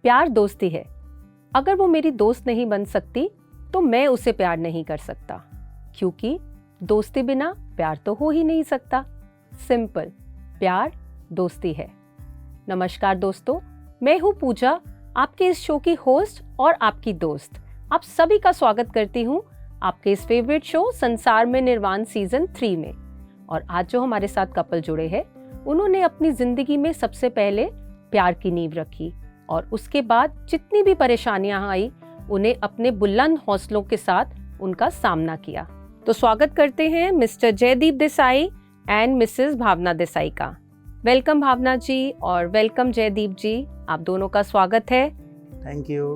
प्यार दोस्ती है। अगर वो मेरी दोस्त नहीं बन सकती तो मैं उसे प्यार नहीं कर सकता, क्योंकि दोस्ती बिना प्यार तो हो ही नहीं सकता। सिंपल, प्यार दोस्ती है। नमस्कार दोस्तों, मैं हूँ पूजा, आपके इस शो की होस्ट और आपकी दोस्त। आप सभी का स्वागत करती हूँ आपके इस फेवरेट शो संसार में निर्वाण सीजन 3 में। और आज जो हमारे साथ कपल जुड़े हैं, उन्होंने अपनी जिंदगी में सबसे पहले प्यार की नींव रखी और उसके बाद जितनी भी परेशानियां आई, उन्हें अपने बुलंद हौसलों के साथ उनका सामना किया। तो स्वागत करते हैं Mr Jaideep Desai and Mrs Bhavana Desai का। वेलकम भावना जी और वेलकम जयदीप जी, आप दोनों का स्वागत है। Thank you.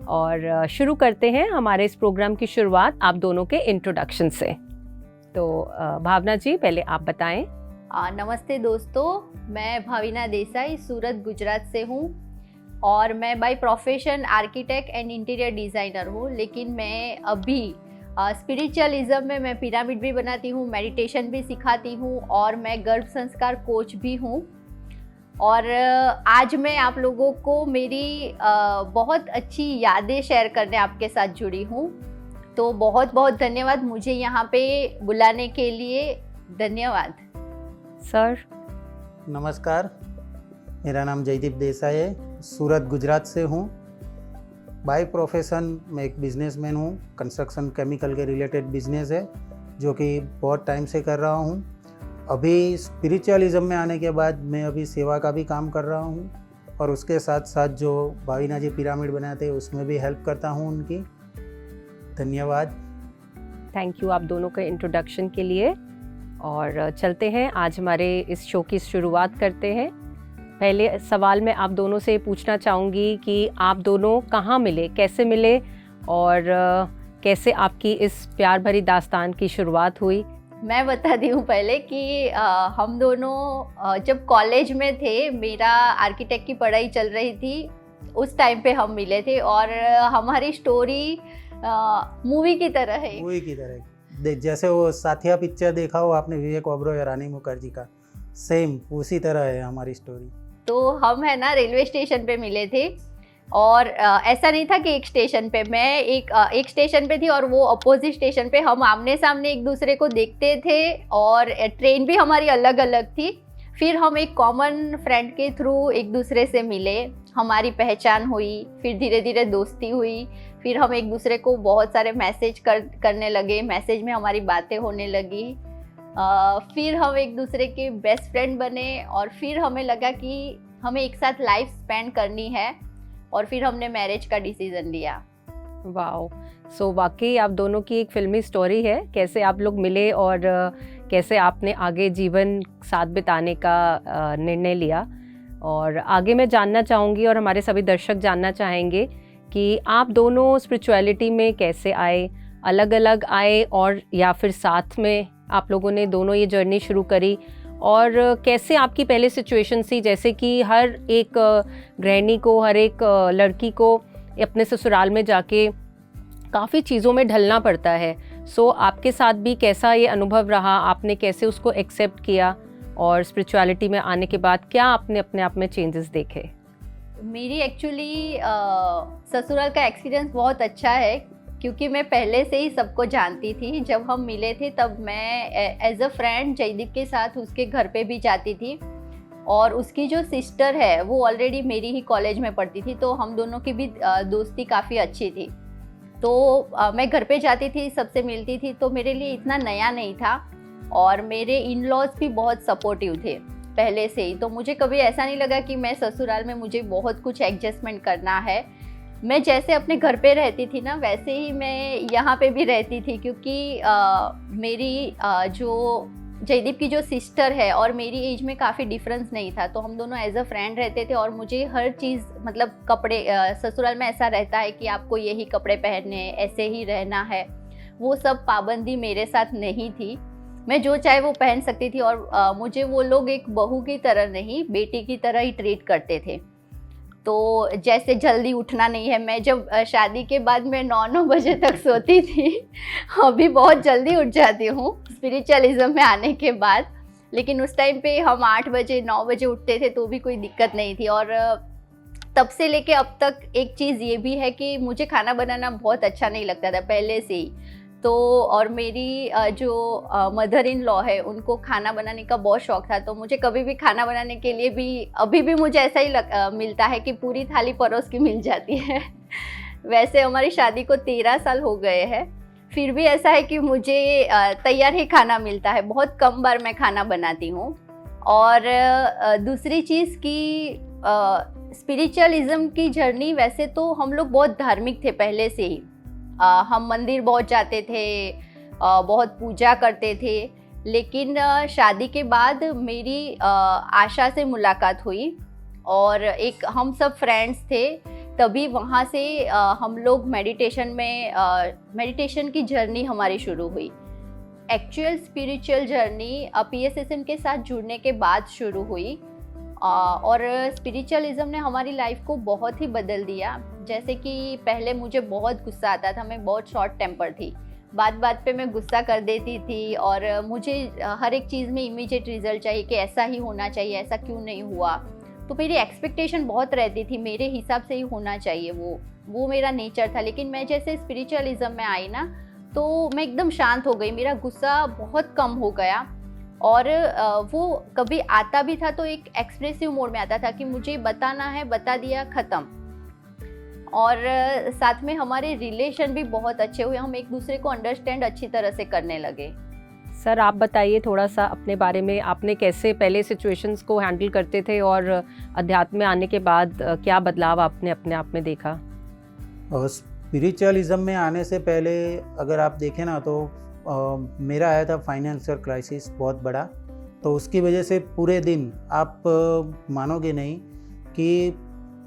और शुरू करते हैं हमारे इस प्रोग्राम की शुरुआत आप दोनों के इंट्रोडक्शन से। तो भावना जी, पहले आप बताएं। नमस्ते दोस्तों, मैं भाविना देसाई सूरत गुजरात से हूँ और मैं by profession architect and interior designer हूँ। लेकिन मैं अभी स्पिरिचुअलिज्म में मैं पिरामिड भी बनाती हूँ, मेडिटेशन भी सिखाती हूँ और मैं गर्भ संस्कार कोच भी हूँ। और आज मैं आप लोगों को मेरी बहुत अच्छी यादें शेयर करने आपके साथ जुड़ी हूँ। तो बहुत बहुत धन्यवाद मुझे यहाँ पे बुलाने के लिए, धन्यवाद सर। नमस्कार, मेरा नाम जयदीप देसाई है, सूरत गुजरात से हूँ। बाय प्रोफेशन मैं एक बिजनेसमैन हूँ। कंस्ट्रक्शन केमिकल के रिलेटेड बिजनेस है जो कि बहुत टाइम से कर रहा हूँ। अभी स्पिरिचुअलिज्म में आने के बाद मैं अभी सेवा का भी काम कर रहा हूँ और उसके साथ साथ जो भाविना जी पिरामिड बनाते हैं उसमें भी हेल्प करता हूँ उनकी। धन्यवाद। थैंक यू आप दोनों के इंट्रोडक्शन के लिए। और चलते हैं, आज हमारे इस शो की शुरुआत करते हैं। पहले सवाल मैं आप दोनों से पूछना चाहूँगी कि आप दोनों कहाँ मिले, कैसे मिले और कैसे आपकी इस प्यार भरी दास्तान की शुरुआत हुई। मैं बताती हूँ पहले कि हम दोनों जब कॉलेज में थे, मेरा आर्किटेक्ट की पढ़ाई चल रही थी, उस टाइम पे हम मिले थे और हमारी स्टोरी मूवी की तरह है। मूवी की तरह जैसे वो साथिया पिक्चर देखा हो आपने, विवेक ओबरॉय और रानी मुखर्जी का, सेम उसी तरह है हमारी स्टोरी। तो हम है ना रेलवे स्टेशन पे मिले थे और ऐसा नहीं था कि एक स्टेशन पे, मैं एक स्टेशन पे थी और वो अपोजिट स्टेशन पे, हम आमने सामने एक दूसरे को देखते थे और ट्रेन भी हमारी अलग अलग थी। फिर हम एक कॉमन फ्रेंड के थ्रू एक दूसरे से मिले, हमारी पहचान हुई, फिर धीरे धीरे दोस्ती हुई। फिर हम एक दूसरे को बहुत सारे मैसेज करने लगे, मैसेज में हमारी बातें होने लगी। फिर हम एक दूसरे के बेस्ट फ्रेंड बने और फिर हमें लगा कि हमें एक साथ लाइफ स्पेंड करनी है और फिर हमने मैरिज का डिसीजन लिया। वाओ, सो वाकई आप दोनों की एक फिल्मी स्टोरी है, कैसे आप लोग मिले और कैसे आपने आगे जीवन साथ बिताने का निर्णय लिया। और आगे मैं जानना चाहूँगी और हमारे सभी दर्शक जानना चाहेंगे कि आप दोनों स्पिरिचुअलिटी में कैसे आए, अलग अलग आए और या फिर साथ में आप लोगों ने दोनों ये जर्नी शुरू करी। और कैसे आपकी पहले सिचुएशन थी, जैसे कि हर एक गृहिणी को, हर एक लड़की को अपने ससुराल में जाके काफ़ी चीज़ों में ढलना पड़ता है। सो आपके साथ भी कैसा ये अनुभव रहा, आपने कैसे उसको एक्सेप्ट किया और स्पिरिचुअलिटी में आने के बाद क्या आपने अपने आप में चेंजेस देखे। मेरी एक्चुअली ससुराल का एक्सपीरियंस बहुत अच्छा है क्योंकि मैं पहले से ही सबको जानती थी। जब हम मिले थे तब मैं एज अ फ्रेंड जयदीप के साथ उसके घर पे भी जाती थी और उसकी जो सिस्टर है वो ऑलरेडी मेरी ही कॉलेज में पढ़ती थी, तो हम दोनों की भी दोस्ती काफ़ी अच्छी थी। तो मैं घर पे जाती थी, सबसे मिलती थी, तो मेरे लिए इतना नया नहीं था और मेरे इन लॉज भी बहुत सपोर्टिव थे पहले से ही। तो मुझे कभी ऐसा नहीं लगा कि मैं ससुराल में मुझे बहुत कुछ एडजस्टमेंट करना है। मैं जैसे अपने घर पे रहती थी ना, वैसे ही मैं यहाँ पे भी रहती थी क्योंकि मेरी जो जयदीप की जो सिस्टर है और मेरी एज में काफ़ी डिफरेंस नहीं था, तो हम दोनों एज अ फ्रेंड रहते थे। और मुझे हर चीज़, मतलब कपड़े, ससुराल में ऐसा रहता है कि आपको यही कपड़े पहनने, ऐसे ही रहना है, वो सब पाबंदी मेरे साथ नहीं थी। मैं जो चाहे वो पहन सकती थी और मुझे वो लोग एक बहू की तरह नहीं, बेटी की तरह ही ट्रीट करते थे। तो जैसे जल्दी उठना नहीं है, मैं जब शादी के बाद मैं 9 बजे तक सोती थी, अभी बहुत जल्दी उठ जाती हूँ स्पिरिचुअलिज्म में आने के बाद। लेकिन उस टाइम पे हम 8 बजे 9 बजे उठते थे तो भी कोई दिक्कत नहीं थी। और तब से लेके अब तक एक चीज़ ये भी है कि मुझे खाना बनाना बहुत अच्छा नहीं लगता था पहले से ही। तो और मेरी जो मदर इन लॉ है उनको खाना बनाने का बहुत शौक था, तो मुझे कभी भी खाना बनाने के लिए भी अभी भी मुझे ऐसा ही मिलता है कि पूरी थाली परोस के मिल जाती है। वैसे हमारी शादी को 13 साल हो गए हैं, फिर भी ऐसा है कि मुझे तैयार ही खाना मिलता है। बहुत कम बार मैं खाना बनाती हूँ। और दूसरी चीज़ की स्पिरिचुअलिज्म की जर्नी, वैसे तो हम लोग बहुत धार्मिक थे पहले से ही। हम मंदिर बहुत जाते थे, बहुत पूजा करते थे, लेकिन शादी के बाद मेरी आशा से मुलाकात हुई और एक हम सब फ्रेंड्स थे, तभी वहाँ से हम लोग मेडिटेशन की जर्नी हमारी शुरू हुई। एक्चुअल स्पिरिचुअल जर्नी PSSM के साथ जुड़ने के बाद शुरू हुई और स्पिरिचुअलिज्म ने हमारी लाइफ को बहुत ही बदल दिया। जैसे कि पहले मुझे बहुत गुस्सा आता था, मैं बहुत शॉर्ट टेम्पर थी, बात बात पे मैं गुस्सा कर देती थी और मुझे हर एक चीज़ में इमीडिएट रिजल्ट चाहिए कि ऐसा ही होना चाहिए, ऐसा क्यों नहीं हुआ। तो मेरी एक्सपेक्टेशन बहुत रहती थी, मेरे हिसाब से ही होना चाहिए, वो मेरा नेचर था। लेकिन मैं जैसे स्पिरिचुअलिज्म में आई ना, तो मैं एकदम शांत हो गई, मेरा गुस्सा बहुत कम हो गया और वो कभी आता भी था तो एक एक्सप्रेसिव मोड में आता था कि मुझे बताना है, बता दिया, ख़त्म। और साथ में हमारे रिलेशन भी बहुत अच्छे हुए, हम एक दूसरे को अंडरस्टैंड अच्छी तरह से करने लगे। सर आप बताइए थोड़ा सा अपने बारे में, आपने कैसे पहले सिचुएशंस को हैंडल करते थे और अध्यात्म में आने के बाद क्या बदलाव आपने अपने आप में देखा? स्पिरिचुअलिज्म में आने से पहले अगर आप देखें ना तो मेरा आया था फाइनेंशियल क्राइसिस बहुत बड़ा, तो उसकी वजह से पूरे दिन आप मानोगे नहीं कि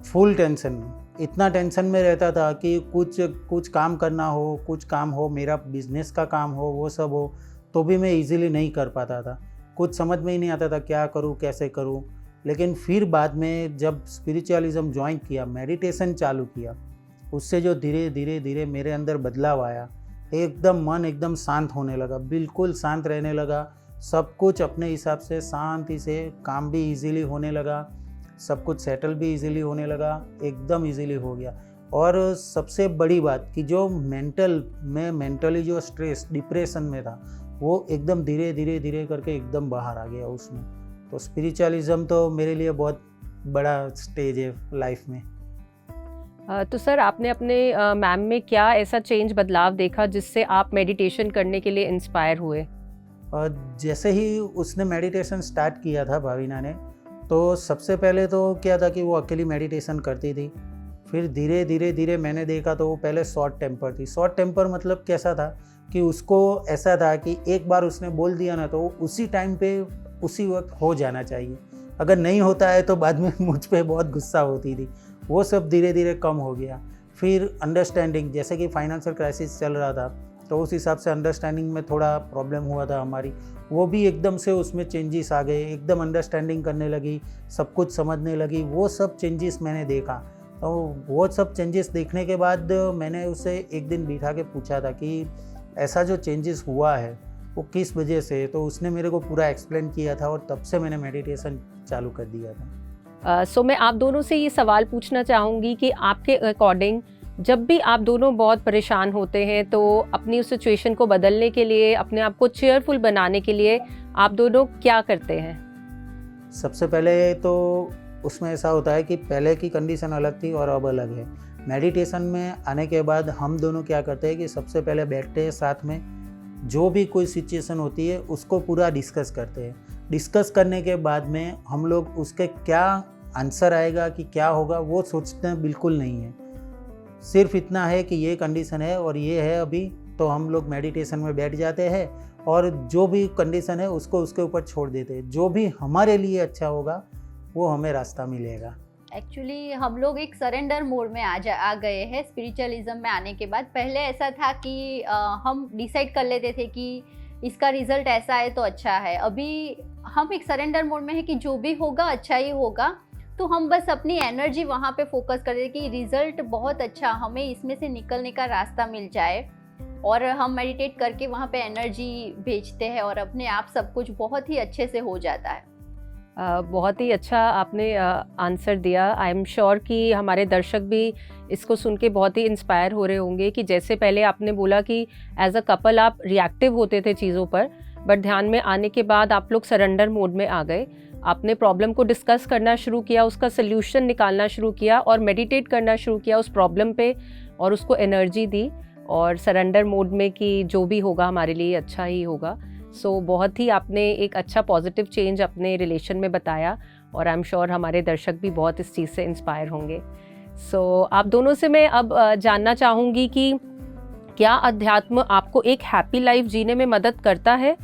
फुल टेंशन, इतना टेंशन में रहता था कि कुछ काम करना हो, कुछ काम हो, मेरा बिजनेस का काम हो, वो सब हो, तो भी मैं इजीली नहीं कर पाता था। कुछ समझ में ही नहीं आता था क्या करूँ, कैसे करूँ। लेकिन फिर बाद में जब स्पिरिचुअलिज्म ज्वाइन किया, मेडिटेशन चालू किया, उससे जो धीरे धीरे मेरे अंदर बदलाव आया, एकदम मन एकदम शांत होने लगा, बिल्कुल शांत रहने लगा, सब कुछ अपने हिसाब से शांति से, काम भी इजीली होने लगा, सब कुछ सेटल भी इजीली होने लगा, एकदम इजीली हो गया। और सबसे बड़ी बात कि जो मेंटली जो स्ट्रेस, डिप्रेशन में था, वो एकदम धीरे धीरे करके एकदम बाहर आ गया उसमें। तो स्पिरिचुअलिज्म तो मेरे लिए बहुत बड़ा स्टेज है लाइफ में। तो सर आपने अपने मैम में क्या ऐसा चेंज, बदलाव देखा जिससे आप मेडिटेशन करने के लिए इंस्पायर हुए? जैसे ही उसने मेडिटेशन स्टार्ट किया था भाविना ने, तो सबसे पहले तो क्या था कि वो अकेली मेडिटेशन करती थी। फिर धीरे धीरे मैंने देखा तो वो पहले शॉर्ट टेम्पर थी। शॉर्ट टेम्पर मतलब कैसा था कि उसको ऐसा था कि एक बार उसने बोल दिया ना तो उसी टाइम पे उसी वक्त हो जाना चाहिए, अगर नहीं होता है तो बाद में मुझ पे बहुत गुस्सा होती थी। वो सब धीरे धीरे कम हो गया। फिर अंडरस्टैंडिंग, जैसे कि फाइनेंशियल क्राइसिस चल रहा था तो उस हिसाब से अंडरस्टैंडिंग में थोड़ा प्रॉब्लम हुआ था हमारी, वो भी एकदम से उसमें चेंजेस आ गए, एकदम अंडरस्टैंडिंग करने लगी, सब कुछ समझने लगी। वो सब चेंजेस मैंने देखा। तो वो सब चेंजेस देखने के बाद मैंने उसे एक दिन बिठा के पूछा था कि ऐसा जो चेंजेस हुआ है वो किस वजह से, तो उसने मेरे को पूरा एक्सप्लेन किया था और तब से मैंने मेडिटेशन चालू कर दिया था। सो मैं आप दोनों से ये सवाल पूछना चाहूँगी कि आपके अकॉर्डिंग जब भी आप दोनों बहुत परेशान होते हैं तो अपनी उस सिचुएशन को बदलने के लिए, अपने आप को चेयरफुल बनाने के लिए आप दोनों क्या करते हैं? सबसे पहले तो उसमें ऐसा होता है कि पहले की कंडीशन अलग थी और अब अलग है। मेडिटेशन में आने के बाद हम दोनों क्या करते हैं कि सबसे पहले बैठते हैं साथ में, जो भी कोई सिचुएशन होती है उसको पूरा डिस्कस करते हैं। डिस्कस करने के बाद में हम लोग उसके क्या आंसर आएगा कि क्या होगा वो सोचते हैं बिल्कुल नहीं है। सिर्फ इतना है कि ये कंडीशन है और ये है अभी, तो हम लोग मेडिटेशन में बैठ जाते हैं और जो भी कंडीशन है उसको उसके ऊपर छोड़ देते हैं। जो भी हमारे लिए अच्छा होगा वो हमें रास्ता मिलेगा। एक्चुअली हम लोग एक सरेंडर मोड में आ गए हैं स्पिरिचुअलिज्म में आने के बाद। पहले ऐसा था कि हम डिसाइड कर लेते थे कि इसका रिजल्ट ऐसा है तो अच्छा है। अभी हम एक सरेंडर मोड में है कि जो भी होगा अच्छा ही होगा, तो हम बस अपनी एनर्जी वहाँ पे फोकस कर रहे कि रिजल्ट बहुत अच्छा, हमें इसमें से निकलने का रास्ता मिल जाए। और हम मेडिटेट करके वहाँ पे एनर्जी भेजते हैं और अपने आप सब कुछ बहुत ही अच्छे से हो जाता है। बहुत ही अच्छा आपने आंसर दिया। आई एम श्योर कि हमारे दर्शक भी इसको सुन के बहुत ही इंस्पायर हो रहे होंगे कि जैसे पहले आपने बोला कि एज अ कपल आप रिएक्टिव होते थे चीज़ों पर, बट ध्यान में आने के बाद आप लोग सरेंडर मोड में आ गए। आपने प्रॉब्लम को डिस्कस करना शुरू किया, उसका सल्यूशन निकालना शुरू किया और मेडिटेट करना शुरू किया उस प्रॉब्लम पे और उसको एनर्जी दी और सरेंडर मोड में कि जो भी होगा हमारे लिए अच्छा ही होगा। सो बहुत ही आपने एक अच्छा पॉजिटिव चेंज अपने रिलेशन में बताया और आई एम श्योर हमारे दर्शक भी बहुत इस चीज़ से इंस्पायर होंगे। सो आप दोनों से मैं अब जानना चाहूँगी कि क्या अध्यात्म आपको एक हैप्पी लाइफ जीने में मदद करता है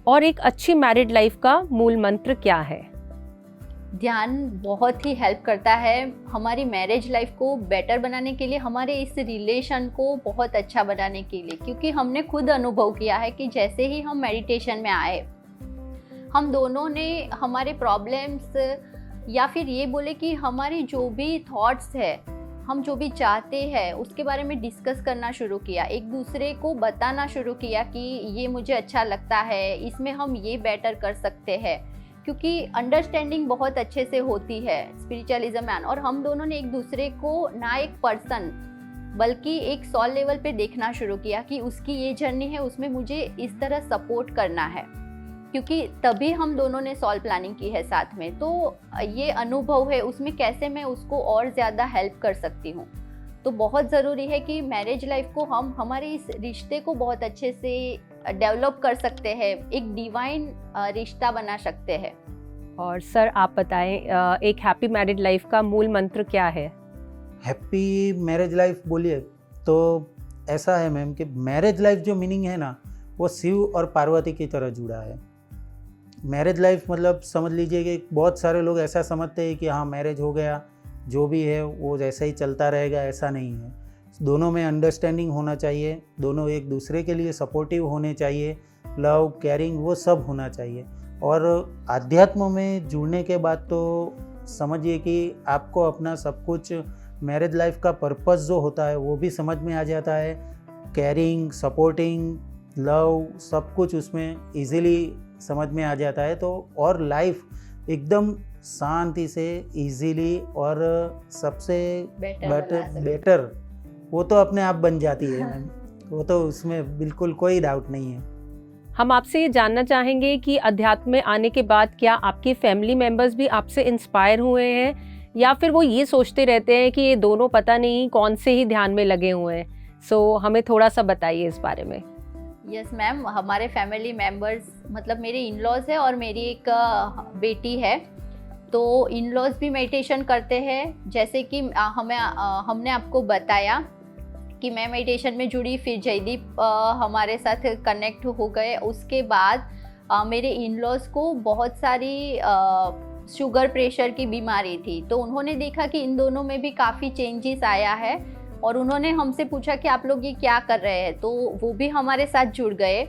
और एक अच्छी मैरिड लाइफ का मूल मंत्र क्या है? ध्यान बहुत ही हेल्प करता है हमारी मैरिज लाइफ को बेटर बनाने के लिए, हमारे इस रिलेशन को बहुत अच्छा बनाने के लिए, क्योंकि हमने खुद अनुभव किया है कि जैसे ही हम मेडिटेशन में आए, हम दोनों ने हमारे प्रॉब्लम्स या फिर ये बोले कि हमारी जो भी थॉट्स है, हम जो भी चाहते हैं उसके बारे में डिस्कस करना शुरू किया, एक दूसरे को बताना शुरू किया कि ये मुझे अच्छा लगता है, इसमें हम ये बेटर कर सकते हैं, क्योंकि अंडरस्टैंडिंग बहुत अच्छे से होती है स्पिरिचुअलिज्म में। और हम दोनों ने एक दूसरे को ना एक पर्सन बल्कि एक सोल लेवल पे देखना शुरू किया कि उसकी ये जर्नी है, उसमें मुझे इस तरह सपोर्ट करना है, क्योंकि तभी हम दोनों ने सोल प्लानिंग की है साथ में। तो ये अनुभव है उसमें कैसे मैं उसको और ज़्यादा हेल्प कर सकती हूँ। तो बहुत ज़रूरी है कि मैरिज लाइफ को हम हमारे इस रिश्ते को बहुत अच्छे से डेवलप कर सकते हैं, एक डिवाइन रिश्ता बना सकते हैं। और सर आप बताएं एक हैप्पी मैरिड लाइफ का मूल मंत्र क्या है? हैप्पी मैरिज लाइफ बोलिए तो ऐसा है मैम कि मैरिज लाइफ जो मीनिंग है ना, वो शिव और पार्वती की तरह जुड़ा है। मैरिज लाइफ मतलब समझ लीजिए कि बहुत सारे लोग ऐसा समझते हैं कि हाँ मैरिज हो गया, जो भी है वो जैसा ही चलता रहेगा, ऐसा नहीं है। दोनों में अंडरस्टैंडिंग होना चाहिए, दोनों एक दूसरे के लिए सपोर्टिव होने चाहिए, लव केयरिंग वो सब होना चाहिए। और आध्यात्म में जुड़ने के बाद तो समझिए कि आपको अपना सब कुछ मैरिज लाइफ का पर्पस जो होता है वो भी समझ में आ जाता है। केयरिंग, सपोर्टिंग, लव सब कुछ उसमें इजीली समझ में आ जाता है। तो और लाइफ एकदम शांति से इजीली और सबसे बेटर वो तो अपने आप बन जाती है मैम, वो तो उसमें बिल्कुल कोई डाउट नहीं है। हम आपसे ये जानना चाहेंगे कि अध्यात्म में आने के बाद क्या आपके फैमिली मेंबर्स भी आपसे इंस्पायर हुए हैं या फिर वो ये सोचते रहते हैं कि ये दोनों पता नहीं कौन से ही ध्यान में लगे हुए हैं? सो हमें थोड़ा सा बताइए इस बारे में। यस मैम, हमारे फैमिली मेंबर्स मतलब मेरे इन-लॉज है और मेरी एक बेटी है, तो इन-लॉज भी मेडिटेशन करते हैं। जैसे कि हमने आपको बताया कि मैं मेडिटेशन में जुड़ी, फिर जयदीप हमारे साथ कनेक्ट हो गए। उसके बाद मेरे इन-लॉज को बहुत सारी शुगर प्रेशर की बीमारी थी, तो उन्होंने देखा कि इन दोनों में भी काफ़ी चेंजेस आया है और उन्होंने हमसे पूछा कि आप लोग ये क्या कर रहे हैं, तो वो भी हमारे साथ जुड़ गए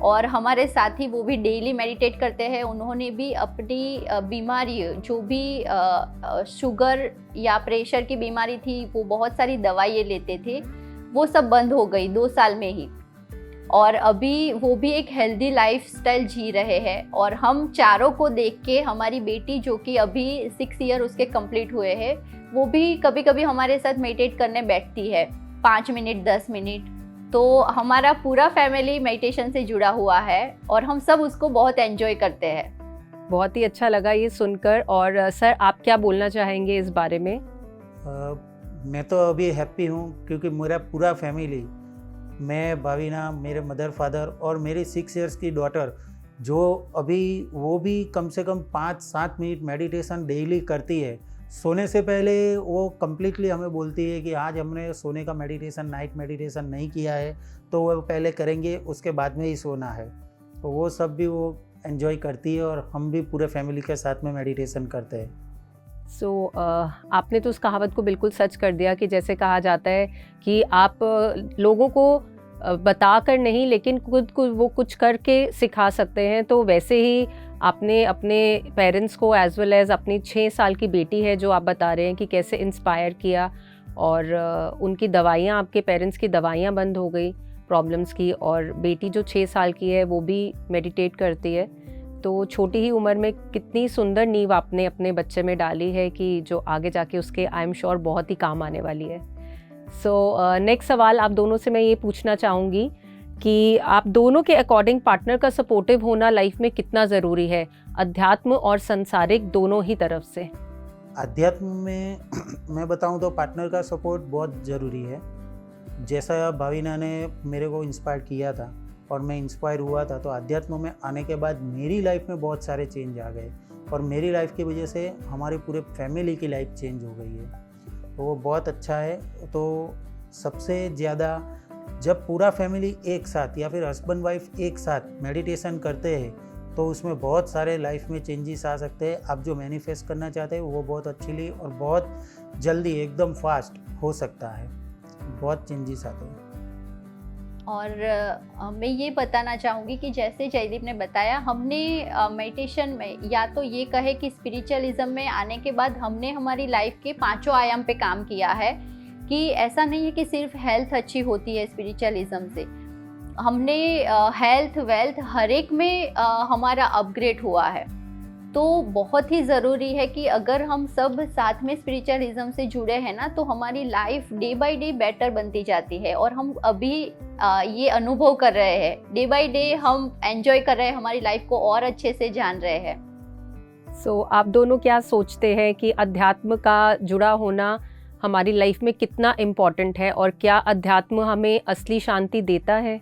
और हमारे साथ ही वो भी डेली मेडिटेट करते हैं। उन्होंने भी अपनी बीमारी जो भी शुगर या प्रेशर की बीमारी थी, वो बहुत सारी दवाइयाँ लेते थे, वो सब बंद हो गई 2 साल में ही, और अभी वो भी एक हेल्दी लाइफस्टाइल जी रहे हैं। और हम चारों को देख के हमारी बेटी जो कि अभी 6 ईयर उसके कंप्लीट हुए हैं, वो भी कभी कभी हमारे साथ मेडिटेट करने बैठती है 5 मिनट 10 मिनट। तो हमारा पूरा फैमिली मेडिटेशन से जुड़ा हुआ है और हम सब उसको बहुत एंजॉय करते हैं। बहुत ही अच्छा लगा ये सुनकर। और सर आप क्या बोलना चाहेंगे इस बारे में? मैं तो अभी हैप्पी हूँ क्योंकि मेरा पूरा फैमिली, मैं, भावीना, मेरे मदर फादर और मेरी 6 इयर्स की डॉटर, जो अभी वो भी कम से कम 5-7 मिनट मेडिटेशन डेली करती है। सोने से पहले वो कम्प्लीटली हमें बोलती है कि आज हमने सोने का मेडिटेशन, नाइट मेडिटेशन नहीं किया है, तो वो पहले करेंगे, उसके बाद में ही सोना है। तो वो सब भी वो एंजॉय करती है और हम भी पूरे फैमिली के साथ में मेडिटेशन करते हैं। सो आपने तो उस कहावत को बिल्कुल सच कर दिया कि जैसे कहा जाता है कि आप लोगों को बता कर नहीं लेकिन खुद को वो कुछ करके सिखा सकते हैं। तो वैसे ही आपने अपने पेरेंट्स को एज वेल एज़ अपनी 6 साल की बेटी है जो आप बता रहे हैं कि कैसे इंस्पायर किया, और उनकी दवाइयाँ, आपके पेरेंट्स की दवाइयाँ बंद हो गई प्रॉब्लम्स की, और बेटी जो 6 साल की है वो भी मेडिटेट करती है। तो छोटी ही उम्र में कितनी सुंदर नींव आपने अपने बच्चे में डाली है कि जो आगे जाके उसके आई एम श्योर बहुत ही काम आने वाली है। सो नेक्स्ट सवाल आप दोनों से मैं ये पूछना चाहूँगी कि आप दोनों के अकॉर्डिंग पार्टनर का सपोर्टिव होना लाइफ में कितना ज़रूरी है, अध्यात्म और संसारिक दोनों ही तरफ से? अध्यात्म में मैं बताऊं तो पार्टनर का सपोर्ट बहुत ज़रूरी है। जैसा भाविना ने मेरे को इंस्पायर किया था और मैं इंस्पायर हुआ था, तो अध्यात्म में आने के बाद मेरी लाइफ में बहुत सारे चेंज आ गए और मेरी लाइफ की वजह से हमारी पूरे फैमिली की लाइफ चेंज हो गई है, तो वो बहुत अच्छा है। तो सबसे ज़्यादा जब पूरा फैमिली एक साथ या फिर हस्बैंड वाइफ एक साथ मेडिटेशन करते हैं तो उसमें बहुत सारे लाइफ में चेंजेस आ सकते हैं। आप जो मैनिफेस्ट करना चाहते हैं वो बहुत अच्छी और बहुत जल्दी एकदम फास्ट हो सकता है, बहुत चेंजेस आते हैं। और मैं ये बताना चाहूँगी कि जैसे जयदीप ने बताया, हमने मेडिटेशन में या तो ये कहे कि स्पिरिचुअलिज्म में आने के बाद हमने हमारी लाइफ के 5 आयाम पे काम किया है, कि ऐसा नहीं है कि सिर्फ हेल्थ अच्छी होती है स्पिरिचुअलिज्म से। हमने हेल्थ वेल्थ हर एक में हमारा अपग्रेड हुआ है। तो बहुत ही ज़रूरी है कि अगर हम सब साथ में स्पिरिचुअलिज्म से जुड़े हैं ना, तो हमारी life day by day better बनती जाती है। और हम अभी ये अनुभव कर रहे हैं, डे बाय डे हम एंजॉय कर रहे हैं, हमारी लाइफ को और अच्छे से जान रहे हैं। सो आप दोनों क्या सोचते हैं कि अध्यात्म का जुड़ा होना हमारी लाइफ में कितना इम्पॉर्टेंट है, और क्या अध्यात्म हमें असली शांति देता है?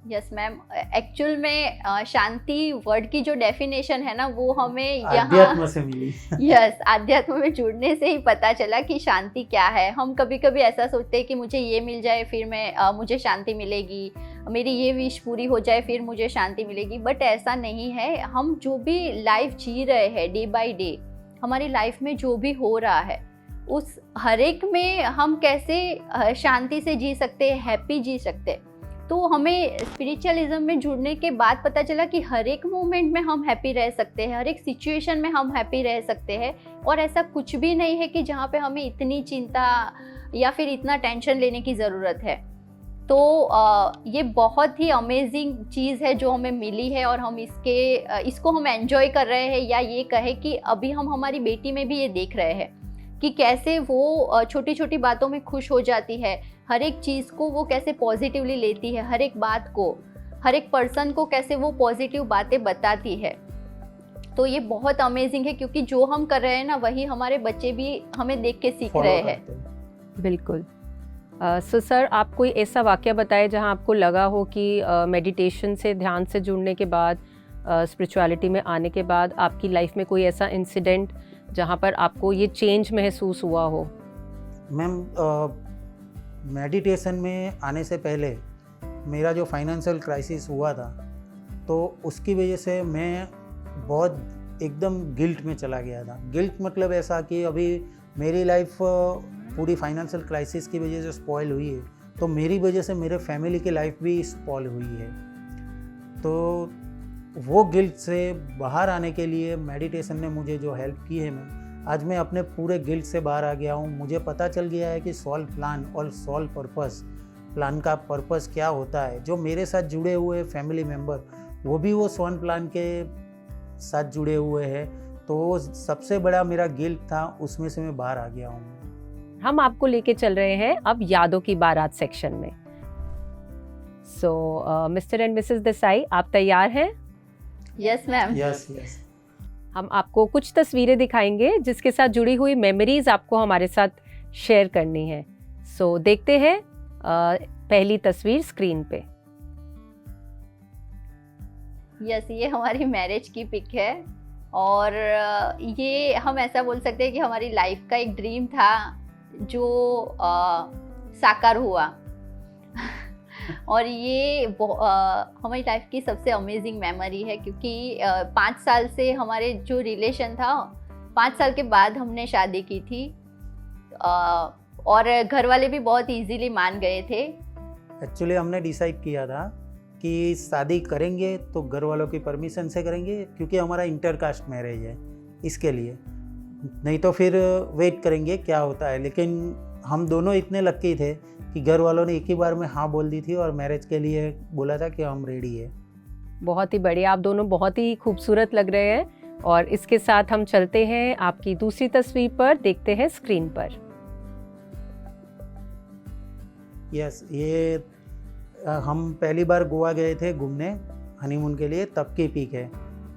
यस मैम, एक्चुअल में शांति वर्ड की जो डेफिनेशन है ना, वो हमें अध्यात्म से मिली। यस, अध्यात्म में जुड़ने से ही पता चला कि शांति क्या है। हम कभी कभी ऐसा सोचते हैं कि मुझे ये मिल जाए फिर मुझे शांति मिलेगी, मेरी ये विश पूरी हो जाए फिर मुझे शांति मिलेगी, बट ऐसा नहीं है। हम जो भी लाइफ जी रहे हैं डे बाय डे, हमारी लाइफ में जो भी हो रहा है उस हर एक में हम कैसे शांति से जी सकते हैं, हैप्पी जी सकते हैं। तो हमें स्पिरिचुअलिज्म में जुड़ने के बाद पता चला कि हर एक मोमेंट में हम हैप्पी रह सकते हैं, हर एक सिचुएशन में हम हैप्पी रह सकते हैं, और ऐसा कुछ भी नहीं है कि जहाँ पे हमें इतनी चिंता या फिर इतना टेंशन लेने की ज़रूरत है। तो ये बहुत ही अमेजिंग चीज़ है जो हमें मिली है, और हम इसको हम एंजॉय कर रहे हैं, या ये कहे कि अभी हम हमारी बेटी में भी ये देख रहे हैं कि कैसे वो छोटी छोटी बातों में खुश हो जाती है, हर एक चीज़ को वो कैसे पॉजिटिवली लेती है, हर एक बात को, हर एक पर्सन को कैसे वो पॉजिटिव बातें बताती है। तो ये बहुत अमेजिंग है, क्योंकि जो हम कर रहे हैं ना, वही हमारे बच्चे भी हमें देख के सीख रहे हैं। बिल्कुल। सो सर, आप कोई ऐसा वाक़या बताएं जहां आपको लगा हो कि मेडिटेशन से, ध्यान से जुड़ने के बाद, स्पिरिचुअलिटी में आने के बाद आपकी लाइफ में कोई ऐसा इंसिडेंट जहाँ पर आपको ये चेंज महसूस हुआ हो? मैम, मेडिटेशन में आने से पहले मेरा जो फाइनेंशियल क्राइसिस हुआ था, तो उसकी वजह से मैं बहुत एकदम गिल्ट में चला गया था। गिल्ट मतलब ऐसा कि अभी मेरी लाइफ पूरी फाइनेंशियल क्राइसिस की वजह से स्पॉइल हुई है, तो मेरी वजह से मेरे फैमिली की लाइफ भी स्पॉइल हुई है। तो वो गिल्ट से बाहर आने के लिए मेडिटेशन ने मुझे जो हेल्प की है, आज मैं अपने पूरे गिल्ट से बाहर आ गया हूँ। मुझे पता चल गया है कि सोल प्लान और सोल पर्पस, प्लान का पर्पस क्या होता है। जो मेरे साथ जुड़े हुए फैमिली मेम्बर, वो भी वो सोल प्लान के साथ जुड़े हुए हैं। तो सबसे बड़ा मेरा गिल्ट था, उसमें से मैं बाहर आ गया हूँ। हम आपको लेके चल रहे हैं अब यादों की बारात सेक्शन में। सो मिस्टर एंड मिसेस देसाई, आप तैयार हैं? Yes ma'am. Yes yes. हम आपको कुछ तस्वीरें दिखाएंगे जिसके साथ जुड़ी हुई मेमोरीज आपको हमारे साथ शेयर करनी है। सो देखते हैं पहली तस्वीर स्क्रीन पे। यस, ये हमारी मैरिज की पिक है, और ये हम ऐसा बोल सकते हैं कि हमारी लाइफ का एक ड्रीम था जो साकार हुआ। और ये हमारी लाइफ की सबसे अमेजिंग मेमोरी है, क्योंकि 5 साल से हमारे जो रिलेशन था, 5 साल के बाद हमने शादी की थी, और घर वाले भी बहुत इजीली मान गए थे। एक्चुअली हमने डिसाइड किया था कि शादी करेंगे तो घर वालों की परमिशन से करेंगे, क्योंकि हमारा इंटरकास्ट मैरिज है, इसके लिए। नहीं तो फिर वेट करेंगे क्या होता है। लेकिन हम दोनों इतने लक्की थे कि घर वालों ने एक ही बार में हाँ बोल दी थी और मैरिज के लिए बोला था कि हम रेडी है। बहुत ही बढ़िया, आप दोनों बहुत ही खूबसूरत लग रहे हैं। और इसके साथ हम चलते हैं आपकी दूसरी तस्वीर पर, देखते हैं स्क्रीन पर। यस, ये हम पहली बार गोवा गए थे घूमने हनीमून के लिए, तब की पिक है।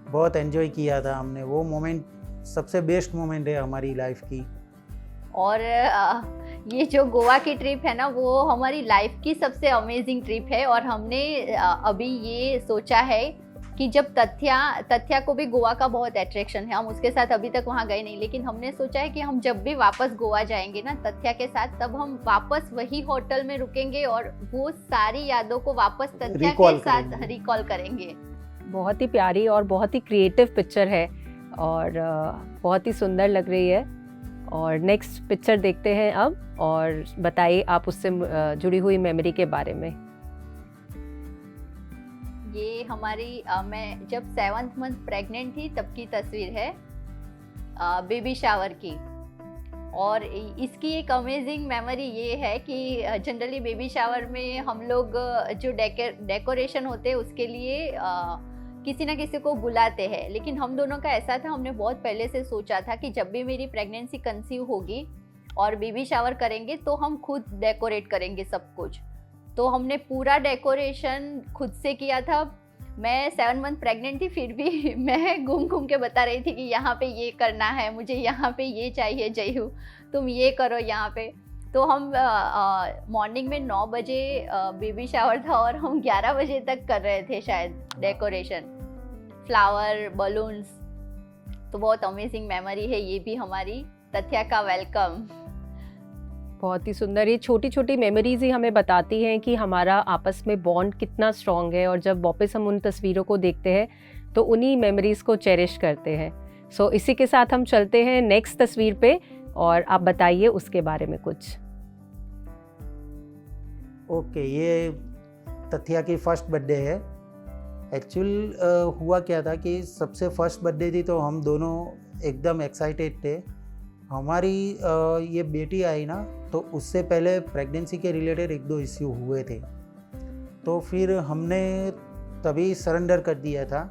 बहुत एंजॉय किया था हमने, वो मोमेंट सबसे बेस्ट मोमेंट है हमारी लाइफ की। और ये जो गोवा की ट्रिप है ना, वो हमारी लाइफ की सबसे अमेजिंग ट्रिप है। और हमने अभी ये सोचा है कि जब तथ्या को भी गोवा का बहुत अट्रैक्शन है, हम उसके साथ अभी तक वहाँ गए नहीं, लेकिन हमने सोचा है कि हम जब भी वापस गोवा जाएंगे ना तथ्या के साथ, तब हम वापस वही होटल में रुकेंगे और वो सारी यादों को वापस तथ्या के साथ रिकॉल करेंगे। बहुत ही प्यारी और बहुत ही क्रिएटिव पिक्चर है और बहुत ही सुंदर लग रही है। और नेक्स्ट पिक्चर देखते हैं अब, और बताइए आप उससे जुड़ी हुई मेमोरी के बारे में। ये हमारी मैं जब 7th मंथ प्रेग्नेंट थी तब की तस्वीर है, बेबी शावर की। और इसकी एक अमेजिंग मेमोरी ये है कि जनरली बेबी शावर में हम लोग जो डेकोरेशन होते हैं उसके लिए किसी ना किसी को बुलाते हैं, लेकिन हम दोनों का ऐसा था, हमने बहुत पहले से सोचा था कि जब भी मेरी प्रेगनेंसी कंसीव होगी और बेबी शावर करेंगे तो हम खुद डेकोरेट करेंगे सब कुछ। तो हमने पूरा डेकोरेशन खुद से किया था। मैं 7 मंथ प्रेग्नेंट थी, फिर भी मैं घूम घूम के बता रही थी कि यहाँ पे ये करना है, मुझे यहाँ पे ये चाहिए, जयू तुम ये करो यहाँ पे। तो हम मॉर्निंग में 9 बजे बेबी शावर था और हम 11 बजे तक कर रहे थे शायद डेकोरेशन, फ्लावर, बलून्स। तो बहुत अमेजिंग मेमोरी है ये भी हमारी। तथ्या का वेलकम। बहुत ही सुंदर, ये छोटी छोटी मेमोरीज ही हमें बताती हैं कि हमारा आपस में बॉन्ड कितना स्ट्रॉन्ग है, और जब वापस हम उन तस्वीरों को देखते हैं तो उन्हीं मेमोरीज को चेरिश करते हैं। सो इसी के साथ हम चलते हैं नेक्स्ट तस्वीर पे, और आप बताइए उसके बारे में कुछ। ओके, ये तथ्या की फर्स्ट बर्थडे है। एक्चुअल हुआ क्या था कि सबसे फर्स्ट बर्थडे थी तो हम दोनों एकदम एक्साइटेड थे। हमारी ये बेटी आई ना, तो उससे पहले प्रेगनेंसी के रिलेटेड 1-2 इश्यू हुए थे, तो फिर हमने तभी सरेंडर कर दिया था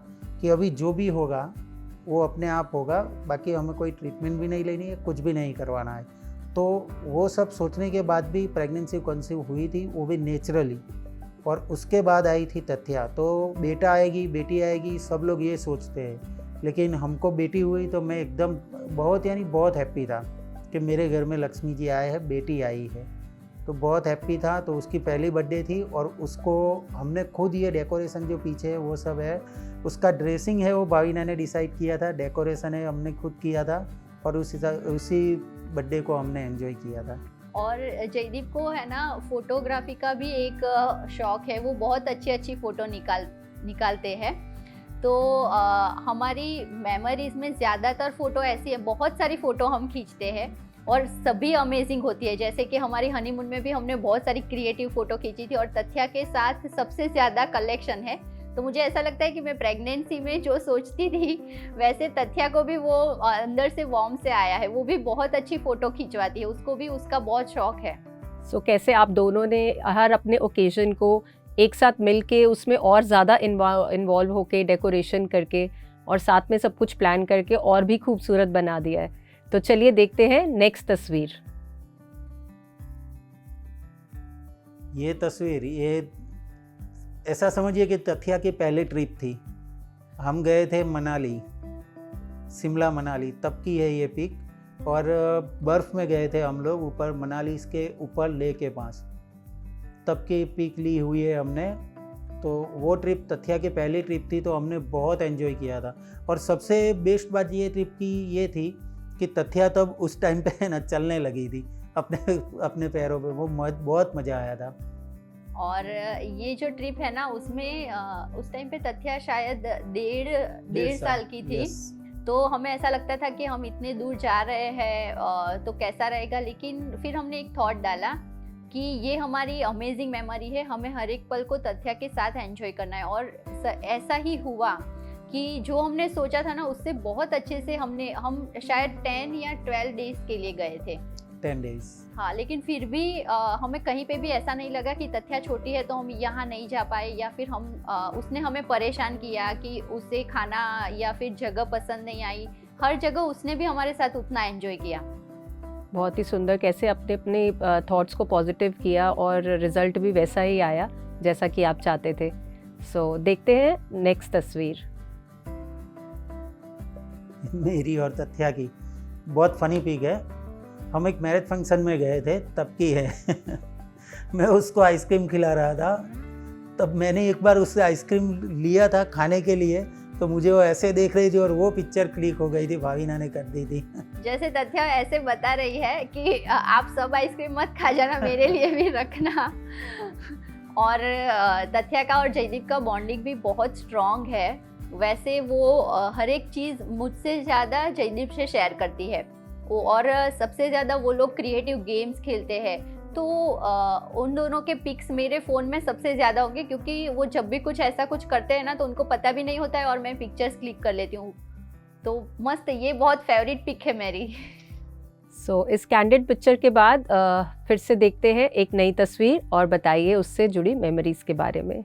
कि अभी जो भी होगा वो अपने आप होगा, बाकी हमें कोई ट्रीटमेंट भी नहीं लेनी है, कुछ भी नहीं करवाना है। तो वो सब सोचने के बाद भी प्रेगनेंसी कंसीव हुई थी, वो भी नेचुरली। और उसके बाद आई थी तथ्या। तो बेटा आएगी, बेटी आएगी, सब लोग ये सोचते हैं, लेकिन हमको बेटी हुई तो मैं एकदम बहुत हैप्पी था कि मेरे घर में लक्ष्मी जी आए हैं, बेटी आई है, तो बहुत हैप्पी था। तो उसकी पहली बर्थडे थी और उसको हमने खुद, ये डेकोरेशन जो पीछे है वो सब है, उसका ड्रेसिंग है वो भाविना ने डिसाइड किया था, डेकोरेशन है हमने खुद किया था, और उसी बर्थडे को हमने एंजॉय किया था। और जयदीप को है ना फोटोग्राफी का भी एक शौक है, वो बहुत अच्छी फ़ोटो निकालते हैं। तो हमारी मेमोरीज में ज़्यादातर फ़ोटो ऐसी है, बहुत सारी फ़ोटो हम खींचते हैं और सभी अमेजिंग होती है। जैसे कि हमारी हनीमून में भी हमने बहुत सारी क्रिएटिव फ़ोटो खींची थी, और तथ्या के साथ सबसे ज़्यादा कलेक्शन है। तो मुझे ऐसा लगता है कि मैं प्रेगनेंसी में जो सोचती थी वैसे तथ्या को भी वो अंदर से वार्म से आया है। वो भी बहुत अच्छी फ़ोटो खिंचवाती है, उसको भी उसका बहुत शौक है। सो कैसे आप दोनों ने हर अपने ओकेजन को एक साथ मिल के उसमें और ज़्यादा इन्वॉल्व होके डेकोरेशन करके और साथ में सब कुछ प्लान करके और भी खूबसूरत बना दिया है। तो चलिए देखते हैं नेक्स्ट तस्वीर। ये तस्वीर, ये ऐसा समझिए कि तथ्या की पहली ट्रिप थी। हम गए थे मनाली, शिमला मनाली, तब की है ये पिक। और बर्फ़ में गए थे हम लोग ऊपर मनाली के ऊपर लेक के पास, तब की पिक ली हुई है हमने। तो वो ट्रिप तथ्या की पहली ट्रिप थी, तो हमने बहुत एंजॉय किया था। और सबसे बेस्ट बात ये ट्रिप की ये थी कि तथ्या तब उस टाइम पे ना चलने लगी थी अपने पैरों पे, वो बहुत मज़ा आया था। और ये जो ट्रिप है ना, उसमें उस टाइम पे तथ्या शायद डेढ़ साल की थी। तो हमें ऐसा लगता था कि हम इतने दूर जा रहे हैं तो कैसा रहेगा, लेकिन फिर हमने एक थॉट डाला कि ये हमारी अमेजिंग मेमोरी है, हमें हर एक पल को तथ्या के साथ एंजॉय करना है। और ऐसा ही हुआ कि जो हमने सोचा था ना, उससे बहुत अच्छे से हम शायद 10 या 12 डेज के लिए गए थे। 10 days. हाँ, लेकिन फिर भी हमें कहीं पे भी ऐसा नहीं लगा कि तथ्या छोटी है तो हम यहाँ नहीं जा पाए, या फिर हम उसने हमें परेशान किया कि उसे खाना या फिर जगह पसंद नहीं आई। हर जगह उसने भी हमारे साथ उतना एंजॉय किया। बहुत ही सुंदर, कैसे अपने अपने थॉट्स को पॉजिटिव किया और रिजल्ट भी वैसा ही आया जैसा कि आप चाहते थे। सो देखते हैं नेक्स्ट तस्वीर। मेरी और तथ्या की बहुत फनी पिक है। हम एक मैरिज फंक्शन में गए थे, तब की है। मैं उसको आइसक्रीम खिला रहा था, तब मैंने एक बार उससे आइसक्रीम लिया था खाने के लिए, तो मुझे वो ऐसे देख रही थी और वो पिक्चर क्लिक हो गई थी, भाविना ने कर दी थी। जैसे तथ्या ऐसे बता रही है कि आप सब आइसक्रीम मत खा जाना, मेरे लिए भी रखना। और तथ्या का और जयदीप का बॉन्डिंग भी बहुत स्ट्रॉन्ग है। वैसे वो हर एक चीज़ मुझसे ज़्यादा जयदीप से शेयर करती है और सबसे ज़्यादा वो लोग क्रिएटिव गेम्स खेलते हैं। तो उन दोनों के पिक्स मेरे फ़ोन में सबसे ज़्यादा होंगे, क्योंकि वो जब भी कुछ ऐसा कुछ करते हैं ना तो उनको पता भी नहीं होता है और मैं पिक्चर्स क्लिक कर लेती हूँ। तो मस्त, ये बहुत फेवरेट पिक है मेरी। सो इस कैंडिड पिक्चर के बाद फिर से देखते हैं एक नई तस्वीर और बताइए उससे जुड़ी मेमोरीज के बारे में।